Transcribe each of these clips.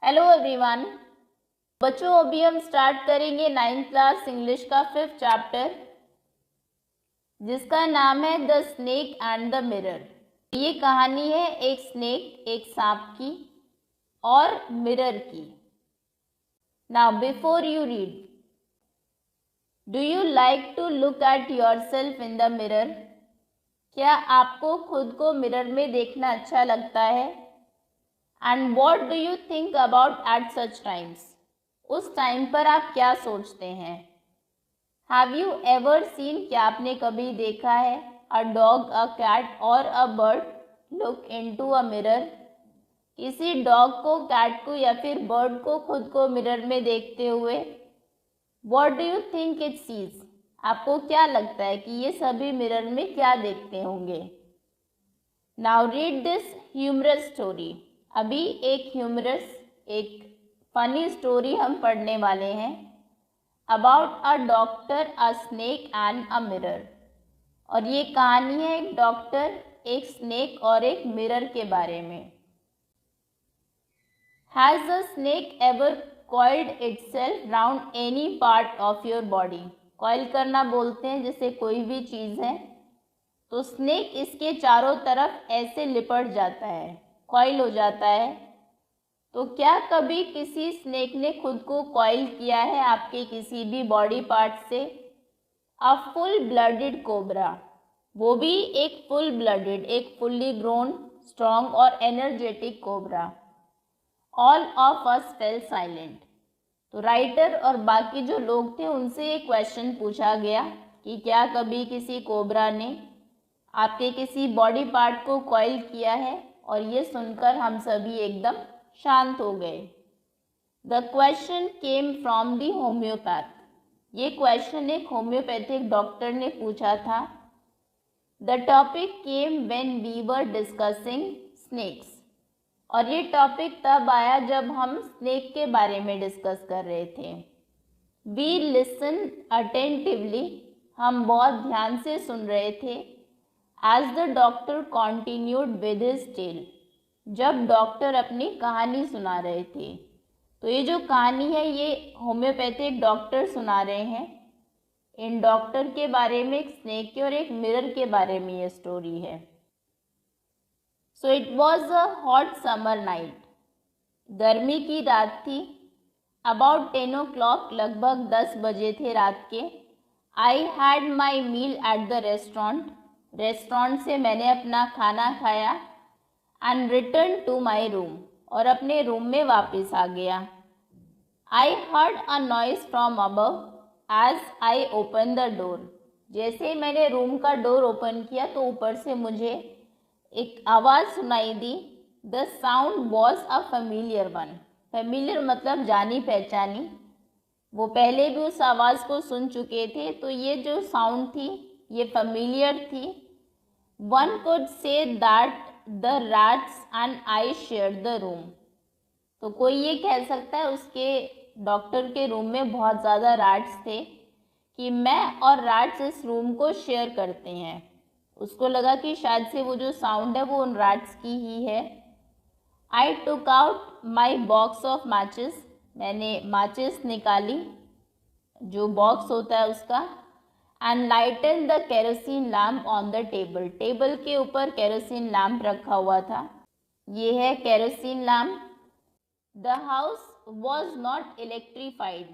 Hello everyone. बच्चों, अभी हम स्टार्ट करेंगे 9th क्लास इंग्लिश का 5th चैप्टर, जिसका नाम है the snake and the mirror. ये कहानी है एक स्नेक, एक सांप की और मिरर की। Now before you read, do you like to look at yourself in the mirror? क्या आपको खुद को मिरर में देखना अच्छा लगता है? And what do you think about at such times? उस टाइम पर आप क्या सोचते हैं? हैव यू एवर सीन, क्या आपने कभी देखा है अ डॉग, अ कैट और a bird look into a mirror? किसी डॉग को, कैट को या फिर बर्ड को खुद को मिरर में देखते हुए? What do you think it sees? आपको क्या लगता है कि ये सभी मिरर में क्या देखते होंगे? Now read this humorous story. अभी एक ह्यूमरस, एक फनी स्टोरी हम पढ़ने वाले हैं about a doctor, a snake and a mirror. और ये कहानी है एक डॉक्टर, एक स्नेक और एक मिरर के बारे में। Has a snake ever coiled itself round any part of your body? Coil करना बोलते हैं जैसे कोई भी चीज़ है, तो स्नेक इसके चारों तरफ ऐसे लिपट जाता है, कॉइल हो जाता है। तो क्या कभी किसी स्नेक ने खुद को कॉइल किया है आपके किसी भी बॉडी पार्ट से? अ फुल ब्लडेड कोबरा, वो भी एक फुल ब्लडेड, एक फुल्ली ग्रोन, स्ट्रॉन्ग और energetic cobra. All of us fail silent. तो राइटर और बाकी जो लोग थे उनसे एक क्वेश्चन पूछा गया कि क्या कभी किसी कोबरा ने आपके किसी बॉडी पार्ट को कॉइल किया है? और ये सुनकर हम सभी एकदम शांत हो गए। The question came from the homeopath. ये क्वेश्चन एक होम्योपैथिक डॉक्टर ने पूछा था। The topic came when we were discussing snakes. और ये टॉपिक तब आया जब हम स्नेक के बारे में डिस्कस कर रहे थे। वी लिसन अटेंटिवली, हम बहुत ध्यान से सुन रहे थे। As the doctor continued with his tale, जब डॉक्टर अपनी कहानी सुना रहे थे। तो ये जो कहानी है ये होम्योपैथिक डॉक्टर सुना रहे हैं। इन डॉक्टर के बारे में, एक स्नेक के और एक मिरर के बारे में ये स्टोरी है। So it was a hot summer night, गर्मी की रात थी। अबाउट 10 o'clock, लगभग 10 बजे थे रात के। I had my meal at the restaurant, restaurant से मैंने अपना खाना खाया। And return to my room, और अपने रूम में वापस आ गया। I heard a noise from above as I open the door. जैसे ही मैंने रूम का डोर ओपन किया तो ऊपर से मुझे एक आवाज़ सुनाई दी। The sound was a familiar one. Familiar मतलब जानी पहचानी। वो पहले भी उस आवाज़ को सुन चुके थे, तो ये जो साउंड थी ये फेमिलियर थी। One could say that the rats and I share the room. तो कोई ये कह सकता है उसके डॉक्टर के रूम में बहुत ज़्यादा रैट्स थे कि मैं और रैट्स इस रूम को शेयर करते हैं। उसको लगा कि शायद से वो जो साउंड है वो उन रैट्स की ही है। I took out my box of matches, मैंने माचिस निकाली, जो बॉक्स होता है उसका। And lighted the kerosene lamp on the table, table के ऊपर केरोसिन लैम्प रखा हुआ था। ये है kerosene lamp. The house was not electrified,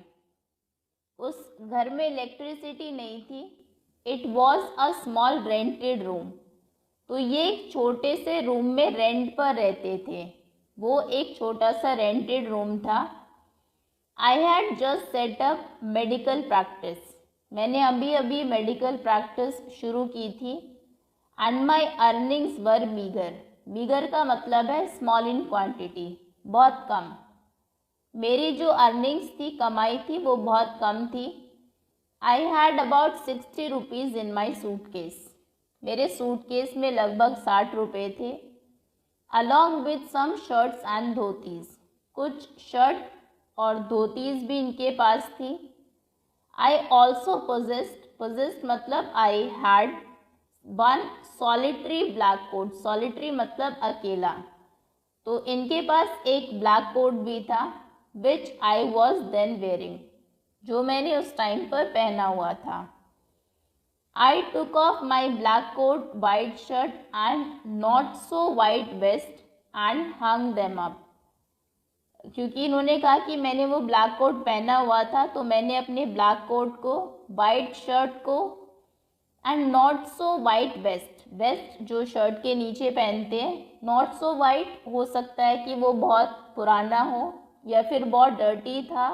उस घर में इलेक्ट्रिसिटी नहीं थी। It was a small rented room, तो ये एक छोटे से रूम में रेंट पर रहते थे। वो एक छोटा सा रेंटेड रूम था। I had just set up medical practice, मैंने अभी अभी मेडिकल प्रैक्टिस शुरू की थी। And my earnings were meagre, meagre का मतलब है स्मॉल इन क्वांटिटी, बहुत कम। मेरी जो अर्निंग्स थी, कमाई थी, वो बहुत कम थी। I had about 60 rupees in my suitcase, मेरे सूटकेस में लगभग 60 रुपये थे। Along with some shirts and dhotis, कुछ शर्ट और धोतीज भी इनके पास थी। आई ऑल्सो पोजेस्ड मतलब I had one solitary black coat, solitary मतलब अकेला, तो इनके पास एक ब्लैक कोट भी था which I was then wearing, जो मैंने उस टाइम पर पहना हुआ था। I took off my black coat, white shirt and not so white vest and hung them up. क्योंकि इन्होंने कहा कि मैंने वो ब्लैक कोट पहना हुआ था, तो मैंने अपने ब्लैक कोट को, वाइट शर्ट को and not so white vest, vest जो शर्ट के नीचे पहनते हैं, नॉट सो वाइट हो सकता है कि वो बहुत पुराना हो या फिर बहुत डर्टी था,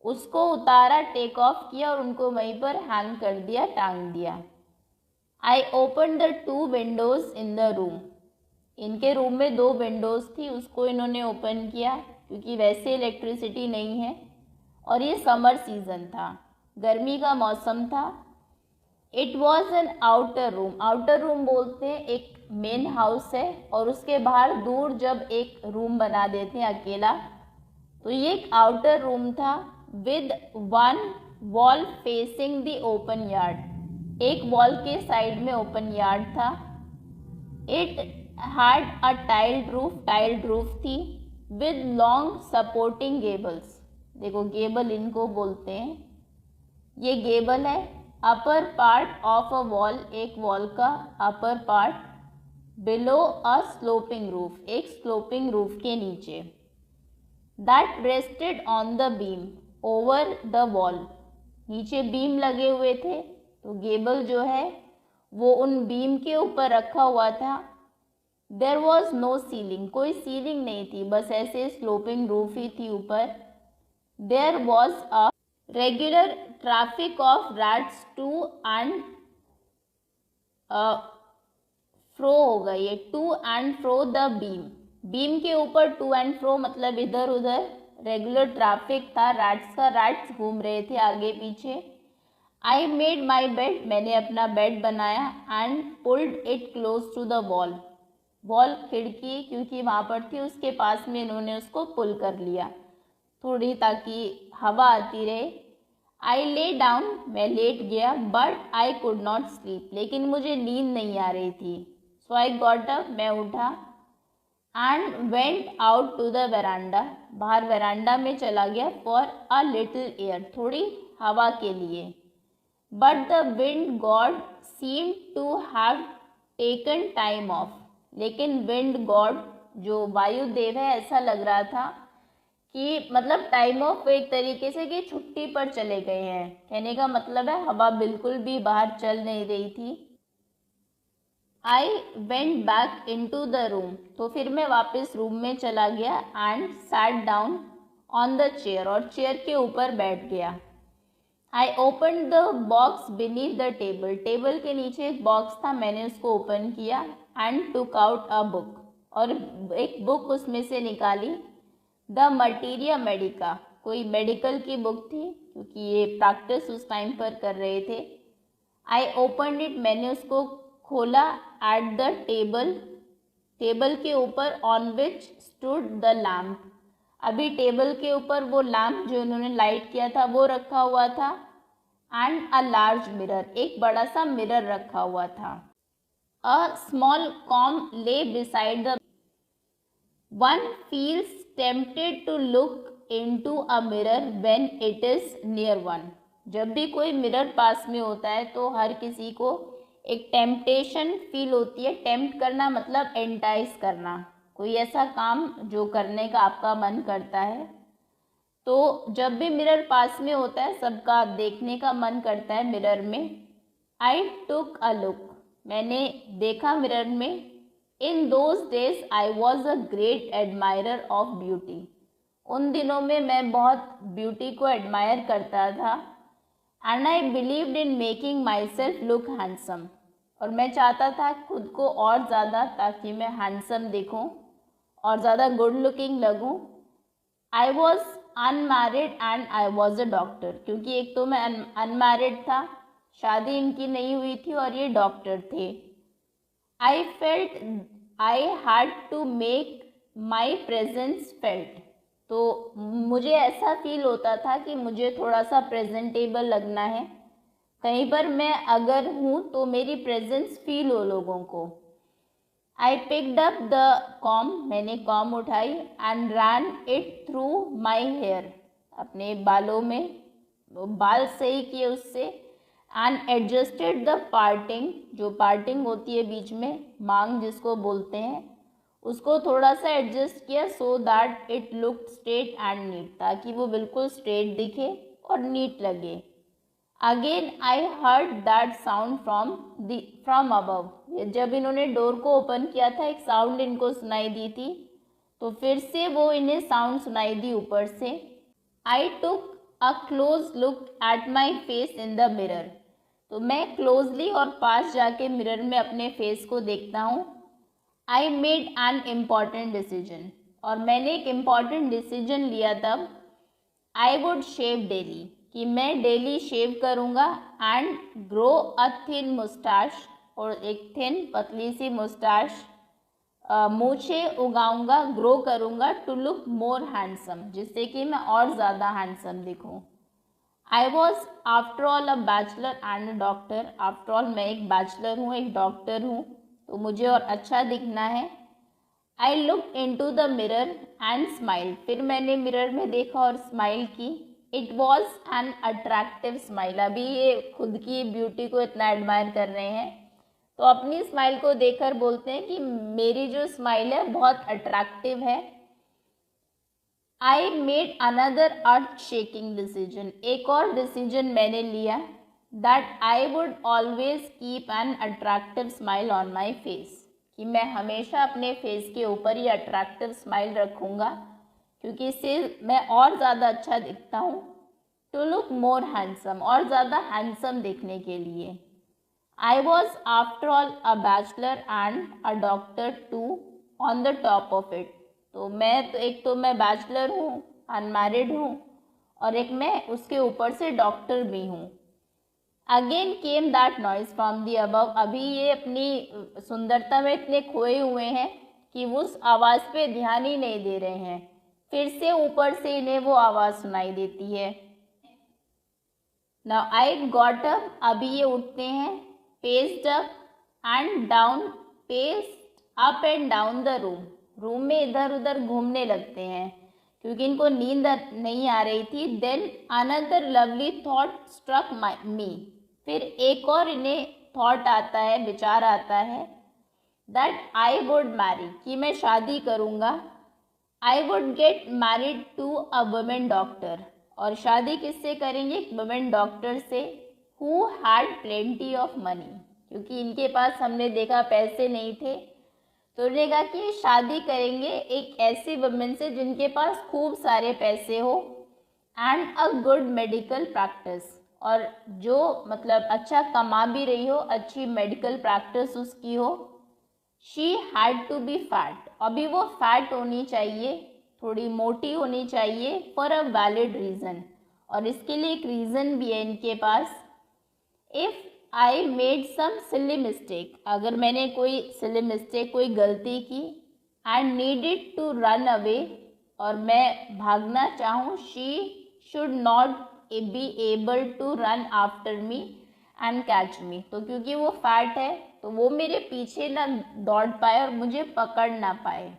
उसको उतारा, टेक ऑफ किया और उनको वहीं पर हैंग कर दिया, टांग दिया। आई open the 2 Windows in the room. इनके रूम में 2 विंडोज थी, उसको इन्होंने ओपन किया क्योंकि वैसे इलेक्ट्रिसिटी नहीं है और ये समर सीजन था, गर्मी का मौसम था। It was N outer room, outer room बोलते हैं एक मेन हाउस है और उसके बाहर दूर जब एक रूम बना देते हैं अकेला, तो ये एक आउटर रूम था with 1 wall facing the open yard, एक वॉल के साइड में ओपन यार्ड था। It had a tiled roof थी विद लॉन्ग सपोर्टिंग गेबल्स। देखो गेबल इनको बोलते हैं, ये गेबल है। Upper part of a wall, एक वॉल का अपर पार्ट, बिलो अ स्लोपिंग रूफ, एक स्लोपिंग रूफ के नीचे। That rested on the beam over the wall, नीचे बीम लगे हुए थे तो गेबल जो है वो उन बीम के ऊपर रखा हुआ था। देयर वॉज नो सीलिंग, कोई सीलिंग नहीं थी, बस ऐसे स्लोपिंग रूफ ही थी ऊपर। There was a regular traffic of rats to and fro होगा ये, to and fro the beam, beam के ऊपर टू एंड फ्रो मतलब इधर उधर, रेगुलर ट्रैफिक था रैट्स का, रैट्स घूम रहे थे आगे पीछे। आई मेड माई बेड, मैंने अपना बेड बनाया and pulled it close to the wall, wall खिड़की क्योंकि वहाँ पर थी उसके पास में इन्होंने उसको पुल कर लिया थोड़ी ताकि हवा आती रहे। आई ले डाउन, मैं लेट गया, but I could not sleep, लेकिन मुझे नींद नहीं आ रही थी। सो आई गॉट अप, मैं उठा and went out to the veranda, बाहर वेरांडा में चला गया फॉर अ लिटिल एयर, थोड़ी हवा के लिए। But the wind god seem to have taken time off, लेकिन विंड गॉड जो वायुदेव है ऐसा लग रहा था कि मतलब टाइम ऑफ एक तरीके से कि छुट्टी पर चले गए हैं, कहने का मतलब है हवा बिल्कुल भी बाहर चल नहीं रही थी। I went back into the room, तो फिर मैं वापस रूम में चला गया and sat down on the chair, और चेयर के ऊपर बैठ गया। I open the box beneath the table, table के नीचे एक बॉक्स था, मैंने उसको ओपन किया and took out a book, और एक बुक उसमें से निकाली। द मटीरिया मेडिका, कोई मेडिकल की बुक थी क्योंकि ये प्रैक्टिस उस टाइम पर कर रहे थे। आई ओपन इट, मैंने उसको खोला। एट द टेबल, टेबल के ऊपर on which stood the lamp, अभी टेबल के ऊपर वो लैम्प जो इन्होंने लाइट किया था वो रखा हुआ था। एंड अ लार्ज मिरर, एक बड़ा सा मिरर रखा हुआ था। अ स्मॉल कॉम ले beside the, one feels tempted to look into a mirror when it is near one, जब भी कोई मिरर पास में होता है तो हर किसी को एक टेम्पटेशन फील होती है। टेम्प्ट करना मतलब एंटाइज करना, कोई ऐसा काम जो करने का आपका मन करता है, तो जब भी मिरर पास में होता है सबका देखने का मन करता है मिरर में। आई टुक अ लुक, मैंने देखा मिरर में। In those days I was a great admirer of beauty, उन दिनों में मैं बहुत ब्यूटी को एडमायर करता था। And I believed in making my self look handsome, और मैं चाहता था खुद को और ज़्यादा ताकि मैं हैंडसम दिखूं और ज़्यादा गुड लुकिंग लगूं। I was unmarried and I was a doctor, क्योंकि एक तो मैं अनमैरिड था, शादी इनकी नहीं हुई थी और ये डॉक्टर थे। I felt I had to make my presence felt, तो मुझे ऐसा फील होता था कि मुझे थोड़ा सा प्रेजेंटेबल लगना है, कहीं पर मैं अगर हूँ तो मेरी प्रेजेंस फील हो लोगों को। I picked up the comb, मैंने कॉम उठाई, and ran it through my hair, अपने बालों में बाल सही किए उससे, एंड एडजस्टेड द पार्टिंग, जो पार्टिंग होती है बीच में, मांग जिसको बोलते हैं, उसको थोड़ा सा एडजस्ट किया, so that it look straight and neat, ताकि वो बिल्कुल स्ट्रेट दिखे और नीट लगे। Again I heard that sound from above, जब इन्होंने डोर को ओपन किया था एक साउंड इनको सुनाई दी थी, तो फिर से वो इन्हें साउंड सुनाई दी ऊपर से। I took a close look at my face in the mirror, तो मैं क्लोजली और पास जाके मिरर में अपने फेस को देखता हूँ। I made an important decision, और मैंने एक इम्पॉर्टेंट डिसीजन लिया तब। आई वुड शेव डेली, कि मैं डेली शेव करूँगा, and grow a thin moustache, और एक थिन पतली सी मुस्टाश, मूछे उगाऊंगा, ग्रो करूँगा, टू लुक मोर हैंडसम, जिससे कि मैं और ज़्यादा हैंडसम दिखूँ। I was after all a bachelor and a doctor, after all मैं एक बैचलर हूँ, एक डॉक्टर हूँ, तो मुझे और अच्छा दिखना है। I look into the mirror and smile, फिर मैंने मिरर में देखा और स्माइल की। It was an attractive smile, अभी ये खुद की ब्यूटी को इतना एडमायर कर रहे हैं, तो अपनी स्माइल को देखकर बोलते हैं कि मेरी जो स्माइल है बहुत अट्रैक्टिव है। I made another earth shaking decision, एक और डिसीजन मैंने लिया, that I would always keep an attractive smile on my face, कि मैं हमेशा अपने फेस के ऊपर ही अट्रैक्टिव स्माइल रखूँगा, क्योंकि इससे मैं और ज़्यादा अच्छा दिखता हूँ। टू लुक मोर हैंडसम, और ज़्यादा हैंडसम दिखने के लिए। I was after all a bachelor and a doctor too on the top of it, तो एक तो मैं बैचलर हूँ, अनमैरिड हूँ, और एक मैं उसके ऊपर से डॉक्टर भी हूँ। Again came that noise from the above, अभी ये अपनी सुंदरता में इतने खोए हुए हैं कि उस आवाज़ पे ध्यान ही नहीं दे रहे हैं, फिर से ऊपर से इन्हें वो आवाज़ सुनाई देती है। नाउ आई गॉट अप, अभी ये उठते हैं, paced up and down, paced up and down the room, room में इधर उधर घूमने लगते हैं क्योंकि इनको नींद नहीं आ रही थी। Then another lovely thought struck me, फिर एक और इन्हें थॉट आता है, विचार आता है, दैट आई वुड मैरी, कि मैं शादी करूँगा। I would get married to a women doctor, और शादी किससे करेंगे, एक वुमेन डॉक्टर से, who had plenty of money, क्योंकि इनके पास हमने देखा पैसे नहीं थे, तो उन्होंने कहा कि शादी करेंगे एक ऐसी वुमेन से जिनके पास खूब सारे पैसे हो, and a good medical practice, और जो मतलब अच्छा कमा भी रही हो, अच्छी मेडिकल प्रैक्टिस उसकी हो। She had to be fat, अभी वो फैट होनी चाहिए, थोड़ी मोटी होनी चाहिए, फॉर अ वैलिड रीज़न, और इसके लिए एक रीज़न भी है इनके पास। If I made some silly mistake, अगर मैंने कोई सिली मिस्टेक, कोई गलती की, and needed to run away, और मैं भागना चाहूँ, she should not be able to run after me and catch me, तो क्योंकि वो फैट है तो वो मेरे पीछे ना दौड़ पाए और मुझे पकड़ ना पाए।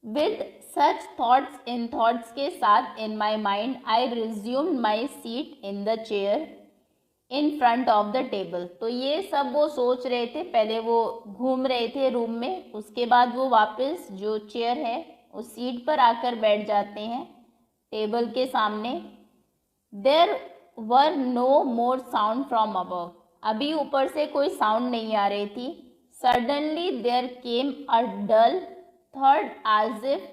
विद सच थॉट्स के साथ in my mind, I resumed my seat in the chair in front of the table, तो ये सब वो सोच रहे थे, पहले वो घूम रहे थे रूम में, उसके बाद वो वापस जो चेयर है उस सीट पर आकर बैठ जाते हैं टेबल के सामने। There were no more sound from above, अभी ऊपर से कोई साउंड नहीं आ रही थी। Suddenly there came a dull थर्ड as if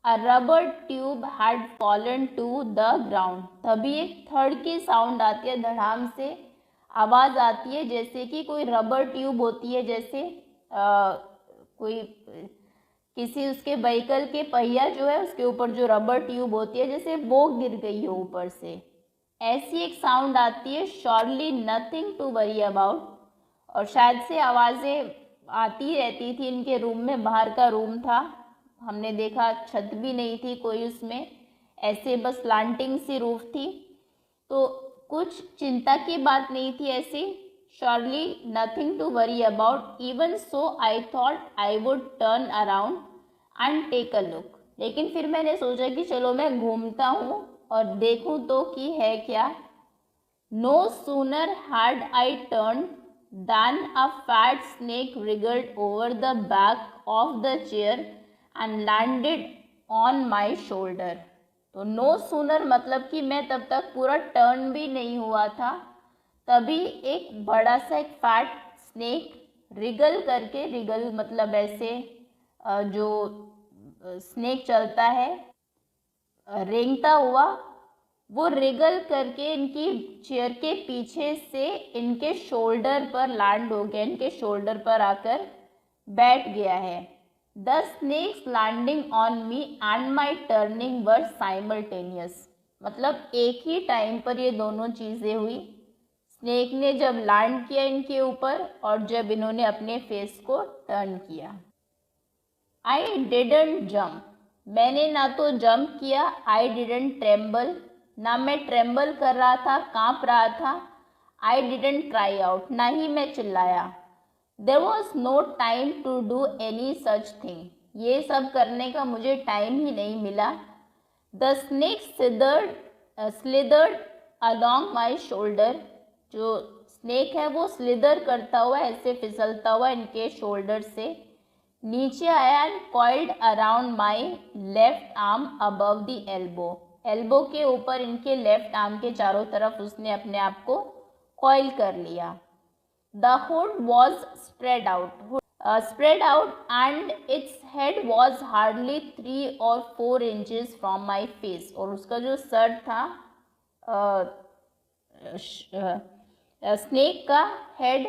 a rubber tube had fallen to the ground, तभी एक थर्ड की साउंड आती है, धड़ाम से आवाज़ आती है, जैसे कि कोई रबर ट्यूब होती है, जैसे कोई किसी उसके व्हीकल के पहिया जो है उसके ऊपर जो रबर ट्यूब होती है, जैसे वो गिर गई हो ऊपर से, ऐसी एक साउंड आती है। Surely nothing to worry about, और शायद से आवाज़ें आती रहती थी इनके रूम में, बाहर का रूम था, हमने देखा छत भी नहीं थी कोई उसमें, ऐसे बस लांटिंग सी रूफ थी, तो कुछ चिंता की बात नहीं थी ऐसी। surely nothing to worry about. Even so, I thought I would turn around and take a look. लेकिन फिर मैंने सोचा कि चलो मैं घूमता हूँ और देखूँ तो कि है क्या. No sooner had I turned than a fat snake wriggled over the back of the chair and landed on my shoulder. तो नो सूनर मतलब कि मैं तब तक पूरा टर्न भी नहीं हुआ था, तभी एक बड़ा सा एक फैट स्नेक रिगल करके, रिगल मतलब ऐसे जो स्नेक चलता है रेंगता हुआ, वो रिगल करके इनकी चेयर के पीछे से इनके शोल्डर पर लैंड हो गया, इनके शोल्डर पर आकर बैठ गया है. The snake's landing on me and my turning were simultaneous. मतलब एक ही टाइम पर ये दोनों चीज़ें हुई. स्नेक ने जब लैंड किया इनके ऊपर और जब इन्होंने अपने फेस को टर्न किया. I didn't jump. मैंने ना तो जंप किया. I didn't tremble. ना मैं ट्रेम्बल कर रहा था, कांप रहा था. I didn't cry out. ना ही मैं चिल्लाया. There was no time to do any such thing. ये सब करने का मुझे टाइम ही नहीं मिला. The snake slithered along my shoulder. जो स्नेक है वो स्लिदर करता हुआ, ऐसे फिसलता हुआ इनके शोल्डर से नीचे आया. And coiled around my left arm above the elbow. Elbow के ऊपर इनके लेफ्ट आर्म के चारों तरफ उसने अपने आप को कॉइल कर लिया. The hood was spread out and its head was hardly 3 or 4 inches from my face. और उसका जो सर था, स्नेक का हेड,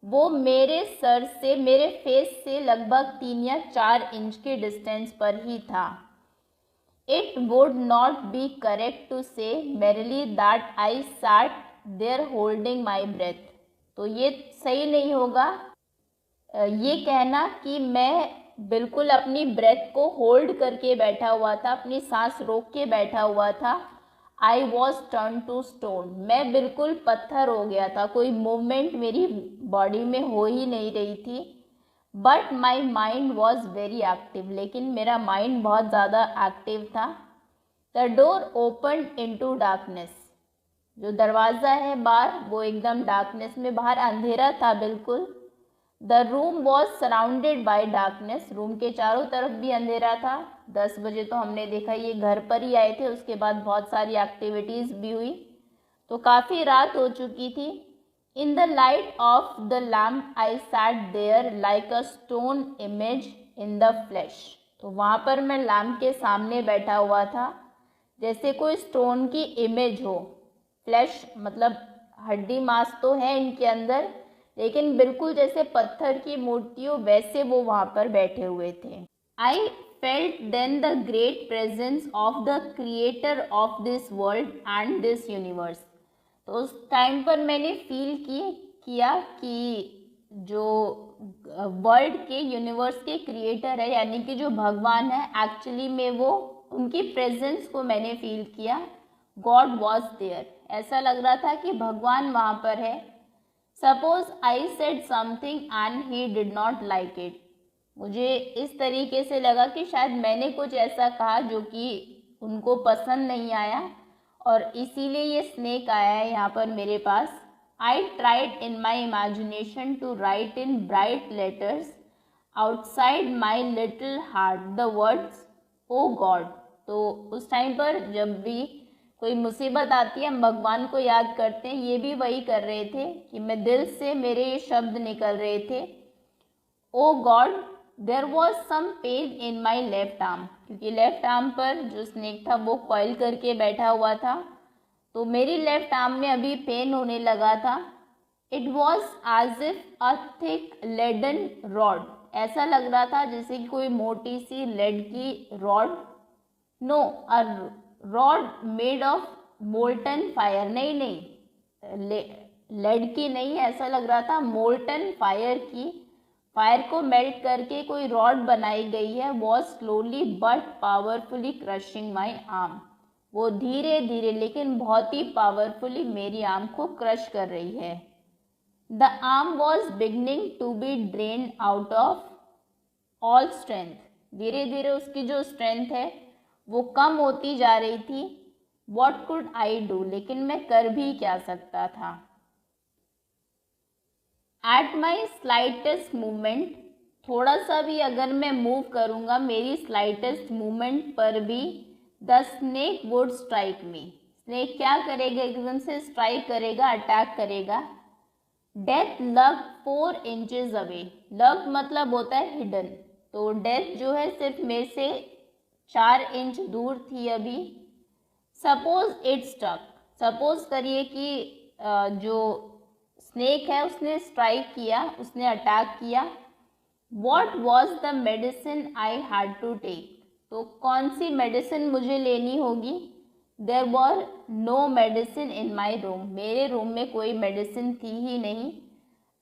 वो मेरे सर से, मेरे फेस से लगभग 3 या 4 इंच के डिस्टेंस पर ही था. It would not be correct to say merely that I sat there holding my breath. तो ये सही नहीं होगा ये कहना कि मैं बिल्कुल अपनी ब्रेथ को होल्ड करके बैठा हुआ था, अपनी सांस रोक के बैठा हुआ था. I was turned to stone. मैं बिल्कुल पत्थर हो गया था, कोई मूवमेंट मेरी बॉडी में हो ही नहीं रही थी. But my mind was very active. लेकिन मेरा माइंड बहुत ज़्यादा एक्टिव था. The door open into darkness. जो दरवाज़ा है बाहर वो एकदम डार्कनेस में, बाहर अंधेरा था बिल्कुल. The room was surrounded by darkness. Room के चारों तरफ भी अंधेरा था. 10 बजे तो हमने देखा ये घर पर ही आए थे, उसके बाद बहुत सारी एक्टिविटीज़ भी हुई, तो काफ़ी रात हो चुकी थी. In the light of the lamp, I sat there like a stone image in the flesh. तो वहाँ पर मैं लैम्प के सामने बैठा हुआ था, जैसे कोई स्टोन की इमेज हो. फ्लैश मतलब हड्डी मांस तो है इनके अंदर, लेकिन बिल्कुल जैसे पत्थर की मूर्ति हो वैसे वो वहाँ पर बैठे हुए थे. I felt then the great presence of the creator of this world and this universe. तो उस टाइम पर मैंने फील किया कि जो वर्ल्ड के, यूनिवर्स के क्रिएटर है, यानी कि जो भगवान है, एक्चुअली में वो, उनकी प्रेजेंस को मैंने फील किया. God was there. ऐसा लग रहा था कि भगवान वहाँ पर है. Suppose I said something and he did not like it. मुझे इस तरीके से लगा कि शायद मैंने कुछ ऐसा कहा जो कि उनको पसंद नहीं आया और इसीलिए ये स्नेक आया है यहाँ पर मेरे पास. I tried in my imagination to write in bright letters outside my little heart the words O God. तो उस टाइम पर जब भी कोई मुसीबत आती है हम भगवान को याद करते हैं. ये भी वही कर रहे थे कि मैं दिल से, मेरे ये शब्द निकल रहे थे, O God there was some pain in my left arm. क्योंकि लेफ्ट आर्म पर जो स्नेक था वो कॉइल करके बैठा हुआ था, तो मेरी लेफ्ट आर्म में अभी पेन होने लगा था. It was as if a thick leaden rod. ऐसा लग रहा था जैसे कि कोई मोटी सी लेड की rod. No, a rod made of molten fire. नहीं, लेड की नहीं, ऐसा लग रहा था मोल्टन फायर की, फायर को मेल्ट करके कोई रॉड बनाई गई है. Was slowly but powerfully crushing my arm. वो धीरे धीरे लेकिन बहुत ही पावरफुली मेरी आर्म को क्रश कर रही है. The arm was beginning to be drain out of all strength. धीरे धीरे उसकी जो स्ट्रेंथ है वो कम होती जा रही थी। वॉट कुड आई डू, लेकिन मैं कर भी क्या सकता था। एट माई स्लाइटेस्ट मूवमेंट, थोड़ा सा भी अगर मैं मूव करूँगा, मेरी स्लाइटेस्ट मूवमेंट पर भी the snake would strike me. Snake क्या करेगा, एकदम से स्ट्राइक करेगा, अटैक करेगा। डेथ लग 4 इंचेस अवे। लग मतलब होता है हिडन, तो डेथ जो है सिर्फ मेरे से 4 इंच दूर थी अभी। सपोज इट स्टक, सपोज करिए कि जो स्नेक है उसने स्ट्राइक किया, उसने अटैक किया। What was the medicine I had to take, तो कौन सी मेडिसिन मुझे लेनी होगी। There were no medicine in my room, मेरे रूम में कोई मेडिसिन थी ही नहीं।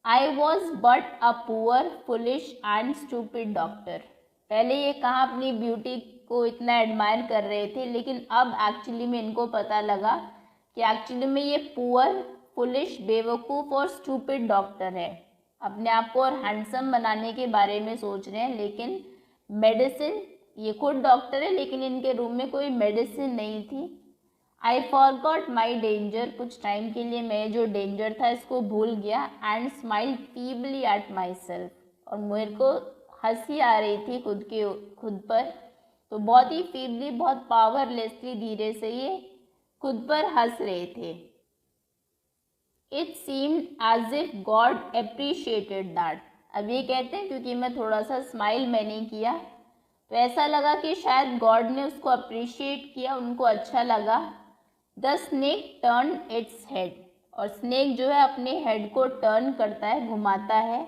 I was but a poor foolish and stupid doctor. पहले ये कहाँ अपनी ब्यूटी को इतना एडमायर कर रहे थे, लेकिन अब एक्चुअली में इनको पता लगा कि एक्चुअली में ये पुअर फुलिश बेवकूफ़ और स्टूपिड डॉक्टर है। अपने आप को और हैंडसम बनाने के बारे में सोच रहे हैं, लेकिन मेडिसिन, ये खुद डॉक्टर है लेकिन इनके रूम में कोई मेडिसिन नहीं थी। आई फॉरगॉट माई डेंजर, कुछ टाइम के लिए मैं जो डेंजर था इसको भूल गया। And smile feebly at my self, और मेरे को हंसी आ रही थी खुद पर। तो बहुत ही फीबली, बहुत पावरलेसली, धीरे से ये खुद पर हंस रहे थे। It seemed as if God appreciated that. अब ये कहते हैं क्योंकि मैं थोड़ा सा स्माइल मैंने किया तो ऐसा लगा कि शायद गॉड ने उसको अप्रिशिएट किया, उनको अच्छा लगा। The snake turn its head, और स्नेक जो है अपने हेड को टर्न करता है, घुमाता है।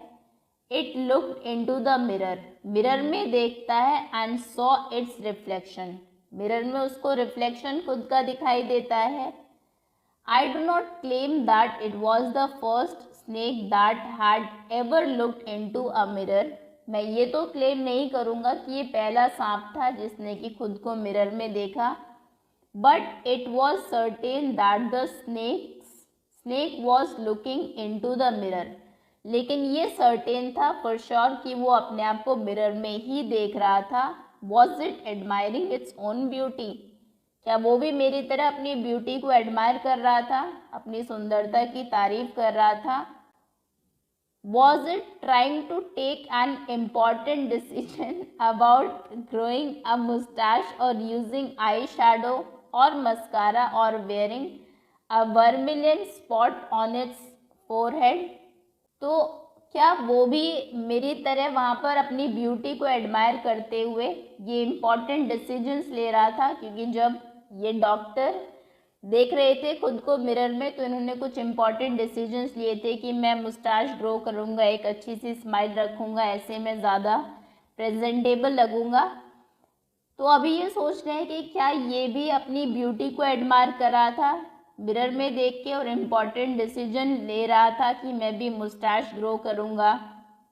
It looked into the mirror, mirror में देखता है। And saw it's reflection, mirror में उसको रिफ्लेक्शन खुद का दिखाई देता है। I do not claim that it was the first snake that had ever looked into a mirror. मैं ये तो क्लेम नहीं करूँगा कि ये पहला सांप था जिसने कि खुद को मिरर में देखा। But it was certain that the snake was looking into the mirror. लेकिन ये सर्टेन था for sure कि वो अपने आप को मिरर में ही देख रहा था। Was it admiring its own beauty? क्या वो भी मेरी तरह अपनी ब्यूटी को एडमायर कर रहा था, अपनी सुंदरता की तारीफ कर रहा था। Was it trying to take an important decision about growing a moustache or using eye shadow or mascara or wearing a vermilion spot on its forehead. तो क्या वो भी मेरी तरह वहाँ पर अपनी ब्यूटी को एडमायर करते हुए ये इम्पॉर्टेंट डिसीजंस ले रहा था, क्योंकि जब ये डॉक्टर देख रहे थे खुद को मिरर में तो इन्होंने कुछ इम्पॉर्टेंट डिसीजंस लिए थे कि मैं मुस्टाश ग्रो करूँगा, एक अच्छी सी स्माइल रखूँगा, ऐसे में ज़्यादा प्रेजेंटेबल लगूँगा। तो अभी ये सोच रहे हैं कि क्या ये भी अपनी ब्यूटी को एडमायर कर रहा था मिरर में देख के और इम्पॉर्टेंट डिसीजन ले रहा था कि मैं भी मुस्टैश ग्रो करूँगा,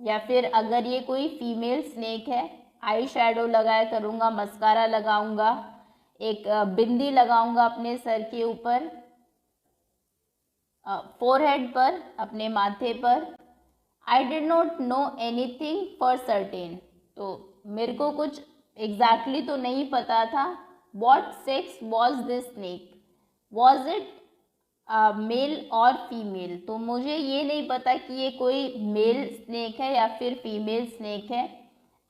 या फिर अगर ये कोई फीमेल स्नेक है आई शैडो लगाया करूँगा, मस्कारा लगाऊंगा, एक बिंदी लगाऊंगा अपने सर के ऊपर, फोरहेड पर, अपने माथे पर। I did not know anything for certain, तो मेरे को कुछ एग्जैक्टली तो नहीं पता था। What sex was this snake, was it male or female, तो मुझे ये नहीं पता कि ये कोई मेल स्नेक है या फिर फीमेल स्नेक है।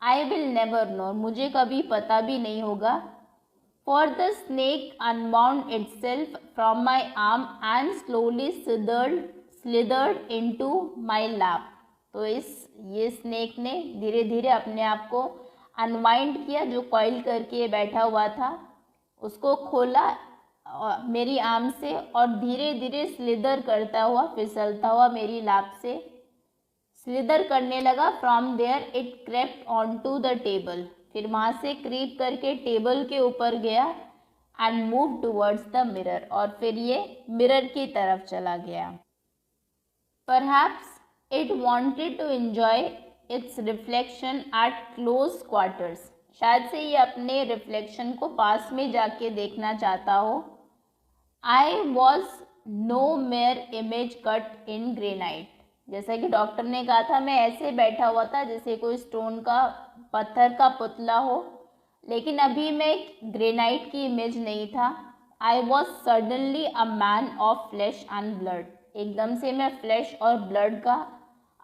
आई विल नेवर नो, मुझे कभी पता भी नहीं होगा। For the snake unbound itself from my arm and slowly slithered into my lap, तो ये स्नेक ने धीरे धीरे अपने आप को अनवाइंड किया, जो कॉइल करके बैठा हुआ था उसको खोला मेरी आर्म से और धीरे धीरे स्लिदर करता हुआ, फिसलता हुआ मेरी लैप से स्लिदर करने लगा। From there it crept on to the table, फिर वहाँ से क्रीप करके टेबल के ऊपर गया। And move towards the mirror, और फिर ये मिरर की तरफ चला गया। Perhaps it wanted to enjoy its reflection at close quarters, शायद से ये अपने रिफ्लेक्शन को पास में जाके देखना चाहता हो। I was no mere image cut in granite, जैसा कि डॉक्टर ने कहा था, मैं ऐसे बैठा हुआ था जैसे कोई स्टोन का, पत्थर का पुतला हो, लेकिन अभी मैं एक ग्रेनाइट की इमेज नहीं था। I was suddenly a man of flash and blood, एकदम से मैं फ्लैश और ब्लड का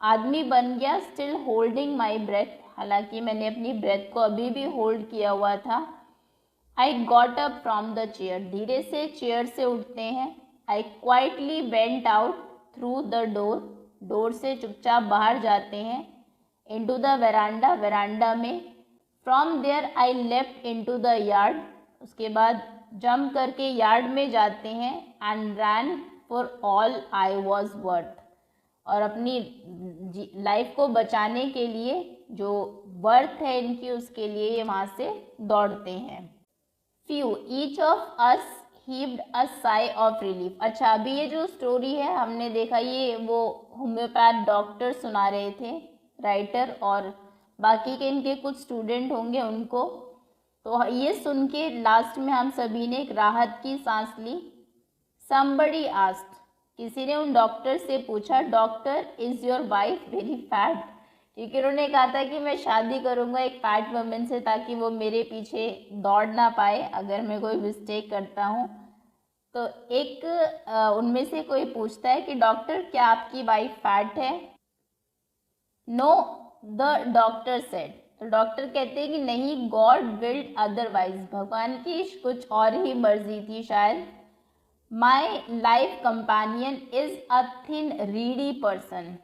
आदमी बन गया। स्टिल होल्डिंग माई ब्रेथ, हालांकि मैंने अपनी ब्रेथ को अभी भी होल्ड किया हुआ था। I got up from the chair, धीरे से चेयर से उठते हैं। I quietly went out through the door, door से चुपचाप बाहर जाते हैं। इनटू द वेरांडा, वेरांडा में। From there I left into the yard, उसके बाद जंप करके यार्ड में जाते हैं। And ran for all I was worth, और अपनी लाइफ को बचाने के लिए जो वर्थ है इनकी, उसके लिए ये वहाँ से दौड़ते हैं। Phew each of us heaved a sigh of relief. अच्छा, अभी ये जो स्टोरी है हमने देखा, ये वो होम्योपैथ डॉक्टर सुना रहे थे, राइटर, और बाकी के इनके कुछ स्टूडेंट होंगे उनको। तो ये सुन के लास्ट में हम सभी ने एक राहत की सांस ली। समबडी आस्क्ड, किसी ने उन डॉक्टर से पूछा, doctor is your wife very fat? क्योंकि उन्होंने कहा था कि मैं शादी करूंगा एक फैट वुमेन से, ताकि वो मेरे पीछे दौड़ ना पाए अगर मैं कोई मिस्टेक करता हूँ। तो एक उनमें से कोई पूछता है कि डॉक्टर क्या आपकी वाइफ फैट है? नो, द डॉक्टर सेड, तो डॉक्टर कहते हैं कि नहीं, गॉड विल्ड अदरवाइज, भगवान की कुछ और ही मर्जी थी शायद। My life companion is a thin Reedy person,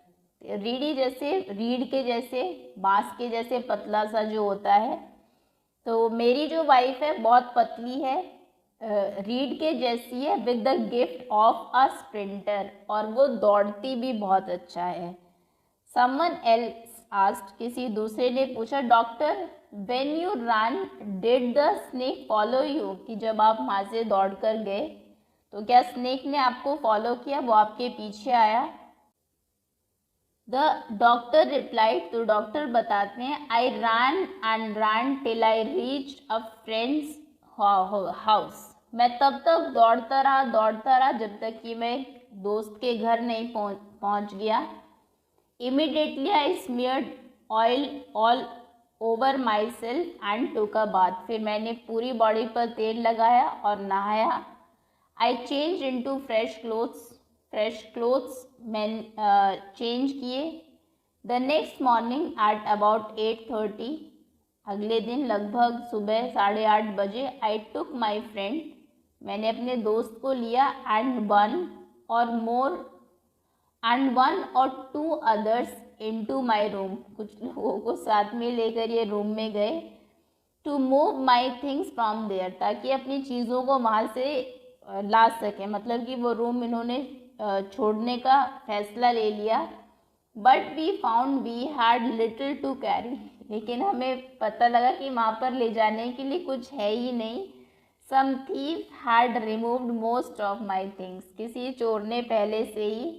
Reedy जैसे रीढ़ के जैसे, बांस के जैसे पतला सा जो होता है। तो मेरी जो वाइफ है बहुत पतली है, रीढ़ के जैसी है, with the gift of a sprinter, और वो दौड़ती भी बहुत अच्छा है। समवन एल्स आस्क्ड, किसी दूसरे ने पूछा, doctor when you run did the snake follow you, कि जब आप वहाँ से दौड़ कर गए तो क्या स्नेक ने आपको फॉलो किया, वो आपके पीछे आया? द डॉक्टर रिप्लाइड, तो डॉक्टर बताते हैं, I run and run till I reach a friends house, मैं तब तक दौड़ता रहा जब तक कि मैं दोस्त के घर नहीं पहुंच गया। Immediately I smeared oil all over myself and took a bath, फिर मैंने पूरी बॉडी पर तेल लगाया और नहाया। I change into fresh clothes मैंने चेंज किए। The next morning at about 8:30, अगले दिन लगभग सुबह 8:30 बजे, आई टुक माई फ्रेंड, मैंने अपने दोस्त को लिया, and one or two others into my room, कुछ लोगों को साथ में लेकर ये रूम में गए। To move my things from there, ताकि अपनी चीज़ों को वहाँ से ला सकें, मतलब कि वो रूम इन्होंने छोड़ने का फैसला ले लिया। But we found we had little to carry, लेकिन हमें पता लगा कि वहाँ पर ले जाने के लिए कुछ है ही नहीं। Some thief had removed most of my things, किसी चोर ने पहले से ही,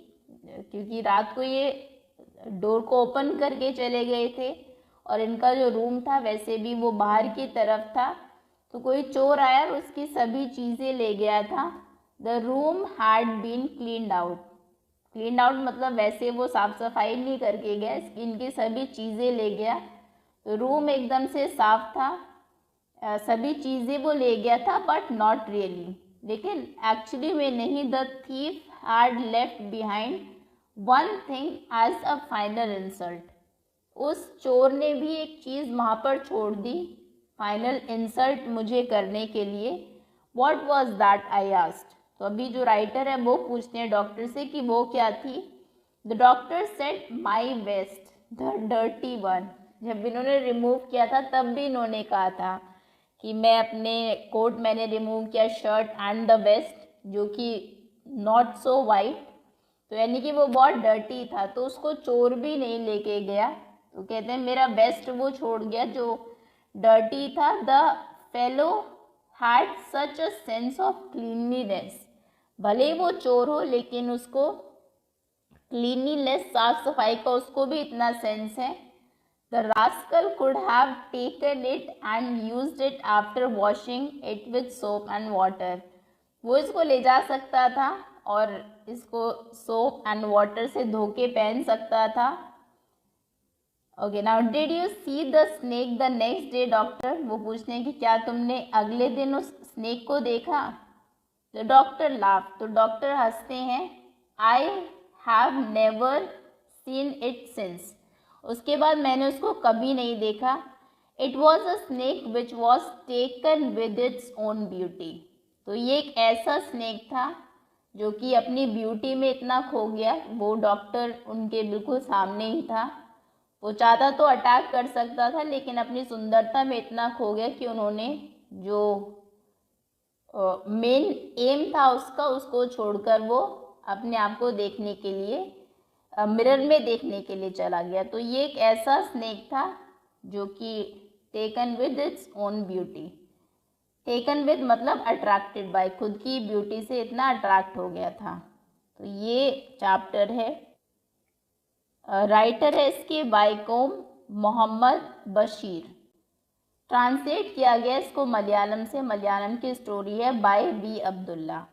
क्योंकि रात को ये डोर को ओपन करके चले गए थे और इनका जो रूम था वैसे भी वो बाहर की तरफ था, तो कोई चोर आया और उसकी सभी चीज़ें ले गया था। The room had been cleaned out मतलब वैसे वो साफ सफाई नहीं करके गया, इनकी सभी चीज़ें ले गया। तो रूम एकदम से साफ था, सभी चीज़ें वो ले गया था, बट नॉट रियली, लेकिन एक्चुअली में नहीं। The thief had left behind one thing as a final insult, उस चोर ने भी एक चीज़ वहाँ पर छोड़ दी फाइनल इंसल्ट मुझे करने के लिए। What was that, I asked, तो अभी जो राइटर है वो पूछते हैं डॉक्टर से कि वो क्या थी। The doctor said, my waste the dirty one, जब इन्होंने रिमूव किया था तब भी इन्होंने कहा था कि मैं अपने कोट मैंने रिमूव किया, शर्ट एंड द वेस्ट, जो कि नॉट सो वाइट, तो यानी कि वो बहुत डर्टी था, तो उसको चोर भी नहीं लेके गया। तो कहते हैं मेरा वेस्ट वो छोड़ गया जो डर्टी था। The fellow had such a sense of cleanliness, भले वो चोर हो लेकिन उसको क्लीनलीनेस, साफ सफाई का उसको भी इतना सेंस है। The rascal could have taken it and used it after washing it with soap and water, वो इसको ले जा सकता था और इसको सोप एंड वाटर से धो के पहन सकता था। Okay, now did you see the snake the next day doctor? वो पूछते हैं कि क्या तुमने अगले दिन उस स्नेक को देखा? द डॉक्टर लाफ, तो डॉक्टर हंसते हैं। I have never seen it since, उसके बाद मैंने उसको कभी नहीं देखा। It was a snake which was taken with its own beauty, तो ये एक ऐसा स्नेक था जो कि अपनी ब्यूटी में इतना खो गया। वो डॉक्टर उनके बिल्कुल सामने ही था, वो चाहता तो अटैक कर सकता था, लेकिन अपनी सुंदरता में इतना खो गया कि उन्होंने जो मेन एम था उसका, उसको छोड़कर वो अपने आप को देखने के लिए मिरर में देखने के लिए चला गया। तो ये एक ऐसा स्नेक था जो कि taken with its own beauty, taken with मतलब अट्रैक्टेड बाय, खुद की ब्यूटी से इतना अट्रैक्ट हो गया था। तो ये चैप्टर है, राइटर है इसके वाइकोम मोहम्मद बशीर। ट्रांसलेट किया गया इसको मलयालम से, मलयालम की स्टोरी है बाय बी अब्दुल्ला।